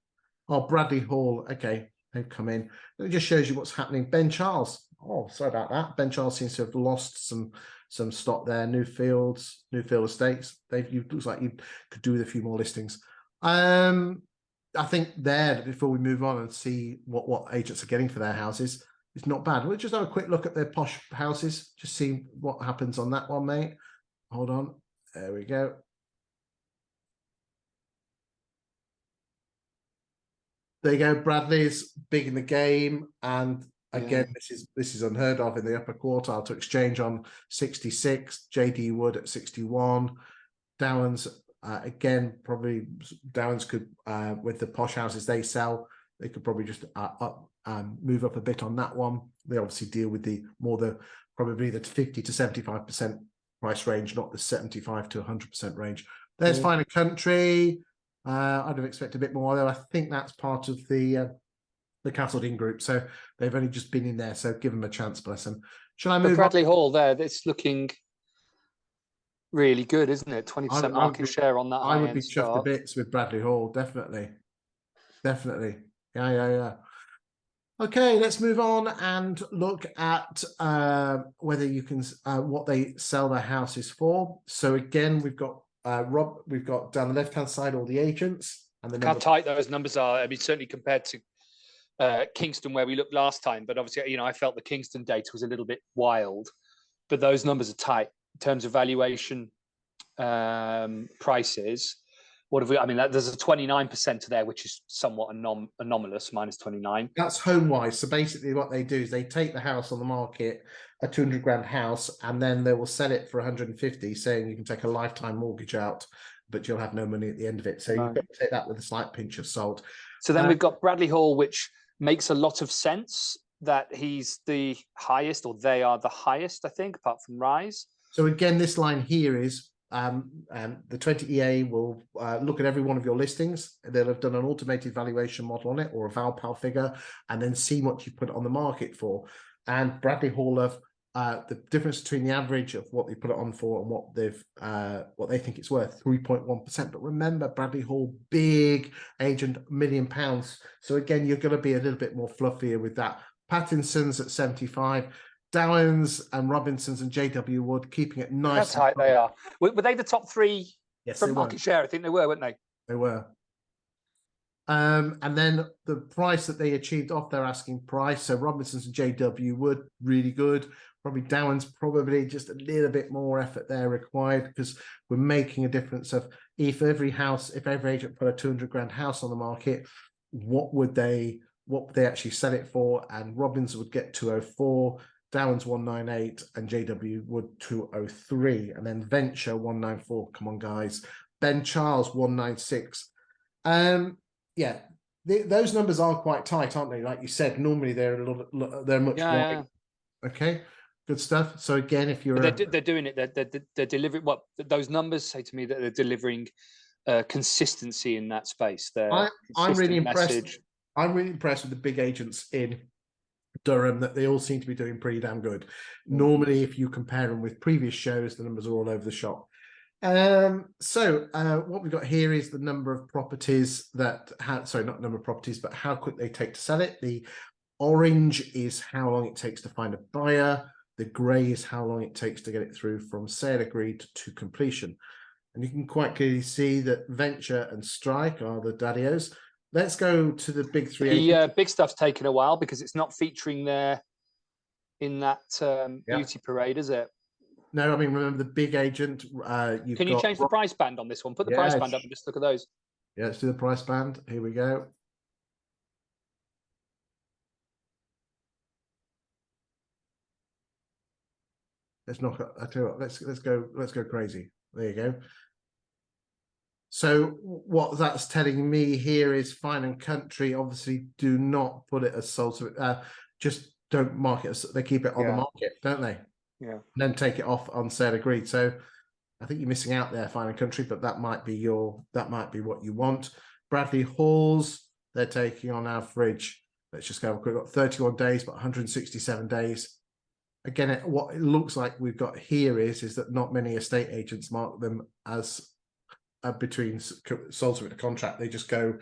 [SPEAKER 1] Oh, Bradley Hall. Okay, they've come in. It just shows you what's happening. Ben Charles. Oh, sorry about that. Ben Charles seems to have lost some stock there. Newfield Estates. Looks like you could do with a few more listings. I think there, before we move on and see what agents are getting for their houses, it's not bad. We'll just have a quick look at their posh houses, just see what happens on that one, mate. Hold on. There we go. There you go. Bradley's big in the game, and again, this is unheard of in the upper quartile to exchange on 66. JD Wood at 61. Downs. Again, probably Downs could, with the posh houses they sell, they could probably just move up a bit on that one. They obviously deal with probably the 50 to 75% price range, not the 75 to 100% range. There's Finer Country. I'd have expected a bit more, though. I think that's part of the Castledine group, so they've only just been in there. So give them a chance, bless them. Shall I move?
[SPEAKER 2] Bradley Hall there. That's looking really good, isn't it? 20% market share on that.
[SPEAKER 1] I would be chuffed to bits with Bradley Hall, definitely. Yeah. Okay, let's move on and look at whether you can what they sell their houses for. So again, we've got we've got down the left-hand side all the agents and the
[SPEAKER 2] how tight those numbers are. I mean, certainly compared to Kingston, where we looked last time, but obviously, I felt the Kingston data was a little bit wild, but those numbers are tight in terms of valuation. Prices. What have we? I mean, there's a 29% there, which is somewhat anomalous. Minus 29.
[SPEAKER 1] That's home wise. So basically, what they do is they take the house on the market, a 200 grand house, and then they will sell it for 150, saying you can take a lifetime mortgage out, but you'll have no money at the end of it. So you've got to take that with a slight pinch of salt.
[SPEAKER 2] So then we've got Bradley Hall, which makes a lot of sense that he's the highest, or they are the highest, I think, apart from Rise.
[SPEAKER 1] So again, this line here is. The 20EA will look at every one of your listings. They'll have done an automated valuation model on it, or a Valpal figure, and then see what you put it on the market for. And Bradley Hall have the difference between the average of what they put it on for and what they think it's worth, 3.1%. But remember, Bradley Hall, big agent, £1 million. So again, you're going to be a little bit more fluffier with that. Pattinson's at 75. Downs and Robinsons and JW Wood keeping it nice.
[SPEAKER 2] How tight they are. Were they the top three
[SPEAKER 1] from
[SPEAKER 2] market share? I think they were, weren't they?
[SPEAKER 1] They were. And then the price that they achieved off their asking price. So Robinsons and JW Wood, really good. Probably Downs, probably just a little bit more effort there required, because we're making a difference of if every agent put a 200 grand house on the market, what would they actually sell it for? And Robbins would get 204. Downs 198 and JW Wood 203, and then Venture 194. Come on, guys. Ben Charles 196. Yeah, those numbers are quite tight, aren't they? Like you said, normally they're much wide. Okay, good stuff. So again, if you're
[SPEAKER 2] they're doing it, they're delivering what those numbers say to me, that they're delivering consistency in that space.
[SPEAKER 1] I'm really impressed. I'm really impressed with the big agents in Durham, that they all seem to be doing pretty damn good. Normally, if you compare them with previous shows, the numbers are all over the shop. So what we've got here is the number of properties that not number of properties, but how quick they take to sell it. The orange is how long it takes to find a buyer. The grey is how long it takes to get it through from sale agreed to completion. And you can quite clearly see that Venture and Strike are the daddios. Let's go to the big three.
[SPEAKER 2] The big stuff's taken a while because it's not featuring there in that beauty parade, is it?
[SPEAKER 1] No, I mean, remember the big agent.
[SPEAKER 2] Can you change the price band on this one? Put the price band up and just look at those.
[SPEAKER 1] Yeah, let's do the price band. Here we go. Let's knock up. I tell you what, let's go crazy. There you go. So what that's telling me here is Fine and Country obviously do not put it as sold to just don't mark it as, they keep it on the market, don't they?
[SPEAKER 2] Yeah.
[SPEAKER 1] And then take it off on sale agreed. So I think you're missing out there, Fine and Country, but that might be what you want. Bradley Halls, they're taking on average, let's just go, we've got 31 days, but 167 days. Again, what it looks like we've got here is that not many estate agents mark them as between sold to a contract. They just go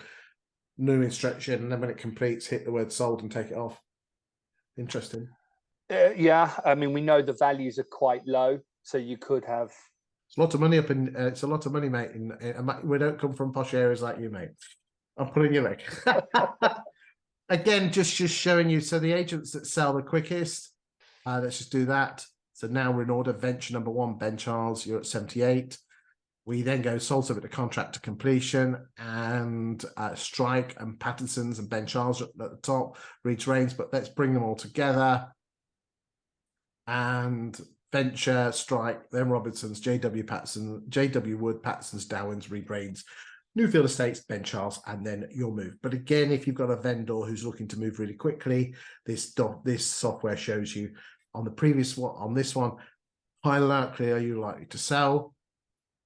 [SPEAKER 1] new instruction, and then when it completes, hit the word sold and take it off. Interesting.
[SPEAKER 2] Yeah, I mean, we know the values are quite low, so you could have.
[SPEAKER 1] It's a lot of money up in. It's a lot of money, mate. We don't come from posh areas like you, mate. I'm pulling your leg. Again, just showing you. So the agents that sell the quickest. Let's just do that. So now we're in order. Venture number 1, Ben Charles. You're at 78. We then go sold subject to contract to completion, and Strike and Patterson's and Ben Charles at the top. Reach Reigns, but let's bring them all together. And Venture, Strike, then Robinson's, JW Patterson, JW Wood, Patterson's, Dowens, Reed Reigns, Newfield Estates, Ben Charles, and then you'll move. But again, if you've got a vendor who's looking to move really quickly, this software shows you on the previous one, on this one, how likely are you likely to sell?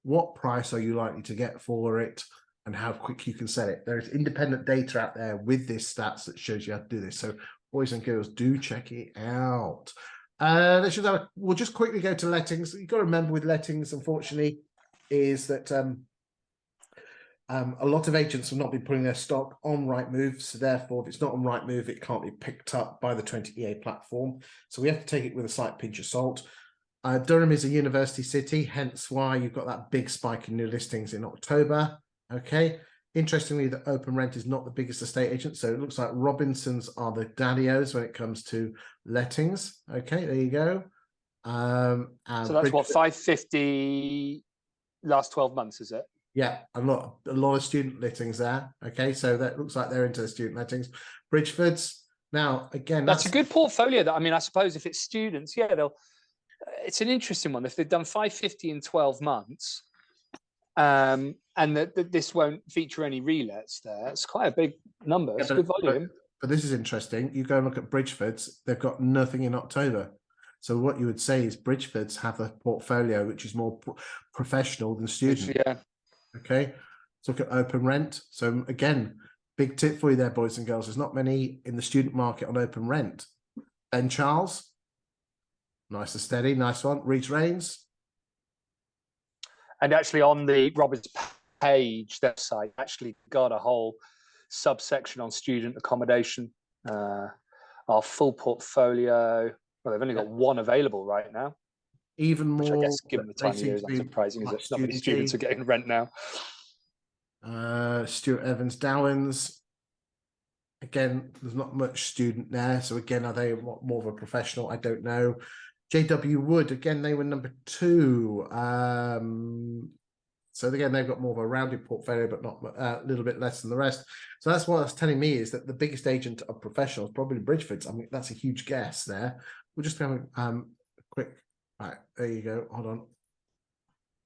[SPEAKER 1] What price are you likely to get for it, and how quick you can sell it? There's independent data out there with this stats that shows you how to do this. So boys and girls, do check it out. We'll just quickly go to lettings. You've got to remember with lettings, unfortunately, is that a lot of agents have not been putting their stock on Rightmove. So therefore, if it's not on Rightmove, it can't be picked up by the 20EA platform. So we have to take it with a slight pinch of salt. Durham is a university city, hence why you've got that big spike in new listings in October. Okay. Interestingly, the open rent is not the biggest estate agent. So it looks like Robinsons are the daddios when it comes to lettings. Okay, there you go.
[SPEAKER 2] So that's what, 550 last 12 months, is it?
[SPEAKER 1] Yeah, a lot of student lettings there. Okay, so that looks like they're into the student lettings. Bridgeford's now again.
[SPEAKER 2] That's a good portfolio. That, I mean, I suppose if it's students, yeah, it's an interesting one. If they've done 550 in 12 months, and that this won't feature any relets there, it's quite a big number. It's good volume.
[SPEAKER 1] But this is interesting. You go and look at Bridgeford's, they've got nothing in October. So what you would say is Bridgeford's have a portfolio which is more professional than student.
[SPEAKER 2] Yeah.
[SPEAKER 1] Okay. Let's look at open rent. So again, big tip for you there, boys and girls. There's not many in the student market on open rent. Ben Charles, nice and steady, nice one. Reach Reigns.
[SPEAKER 2] And actually on the Roberts page, that site actually got a whole subsection on student accommodation. Our full portfolio, well, they've only got one available right now.
[SPEAKER 1] Even more,
[SPEAKER 2] which I guess, given the time of year, is not surprising, is it? Not many students are getting rent now.
[SPEAKER 1] Stuart Evans Dowens. Again, there's not much student there. So again, are they more of a professional? I don't know. JW Wood, again, they were number 2. So again, they've got more of a rounded portfolio, but not a little bit less than the rest. So that's what that's telling me, is that the biggest agent of professionals, probably Bridgeford's. I mean, that's a huge guess there. We'll just have a quick, right, there you go. Hold on.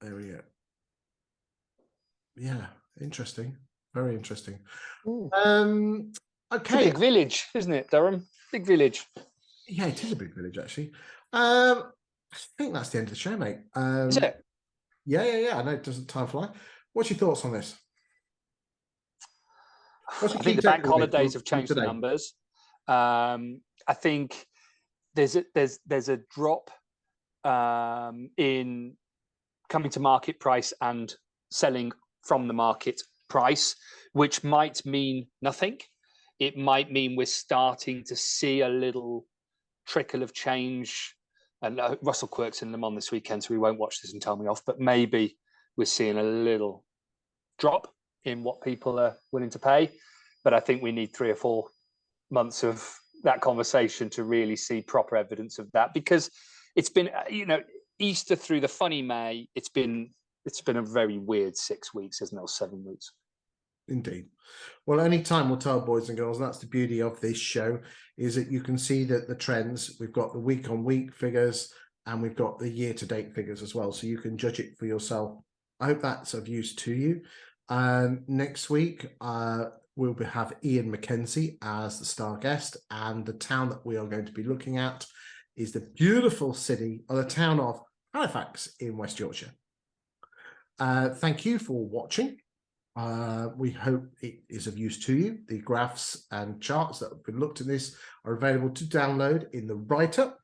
[SPEAKER 1] There we go. Yeah, interesting. Very interesting. Okay.
[SPEAKER 2] It's a big village, isn't it, Durham? Big village.
[SPEAKER 1] Yeah, it is a big village, actually. I think that's the end of the show, mate.
[SPEAKER 2] Is it?
[SPEAKER 1] Yeah. I know it doesn't time fly. What's your thoughts on this?
[SPEAKER 2] I think the bank holidays have changed the numbers. I think there's a drop in coming to market price and selling from the market price, which might mean nothing. It might mean we're starting to see a little trickle of change. And Russell Quirk's in them on this weekend, so we won't watch this and tell me off. But maybe we're seeing a little drop in what people are willing to pay. But I think we need 3 or 4 months of that conversation to really see proper evidence of that, because it's been, Easter through the funny May. It's been a very weird 6 weeks, isn't it? Or 7 weeks.
[SPEAKER 1] Indeed. Well, any time will tell, boys and girls. And that's the beauty of this show, is that you can see that the trends. We've got the week-on-week figures, and we've got the year-to-date figures as well, so you can judge it for yourself. I hope that's of use to you. Next week, we'll have Ian Mackenzie as the star guest, and the town that we are going to be looking at is the beautiful city or the town of Halifax in West Yorkshire. Thank you for watching. We hope it is of use to you. The graphs and charts that have been looked at this are available to download in the write-up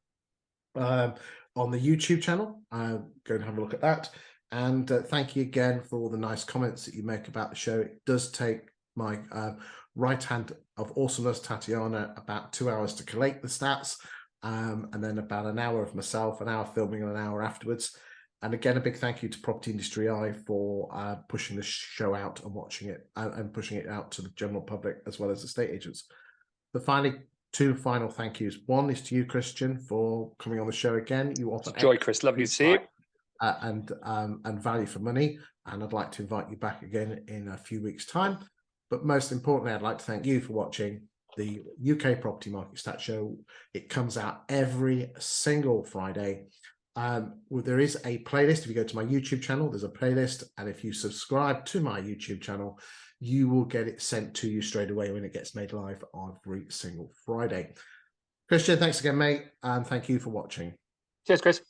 [SPEAKER 1] on the YouTube channel. Go and have a look at that. And thank you again for all the nice comments that you make about the show. It does take my right hand of awesomeness, Tatiana, about 2 hours to collate the stats, and then about an hour of myself, an hour filming and an hour afterwards. And again, a big thank you to Property Industry Eye for pushing the show out and watching it and pushing it out to the general public as well as estate agents. But finally, two final thank yous. One is to you, Kristian, for coming on the show again. You offer
[SPEAKER 2] joy, Chris. Lovely to see you.
[SPEAKER 1] And value for money. And I'd like to invite you back again in a few weeks' time. But most importantly, I'd like to thank you for watching the UK Property Market Stat Show. It comes out every single Friday. There is a playlist. If you go to my YouTube channel, there's a playlist, and if you subscribe to my YouTube channel, you will get it sent to you straight away when it gets made live every single Friday. Kristian, thanks again, mate, and thank you for watching.
[SPEAKER 2] Cheers, Chris.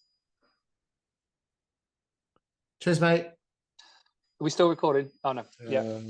[SPEAKER 1] Cheers, mate.
[SPEAKER 2] Are we still recording? Oh no. Yeah.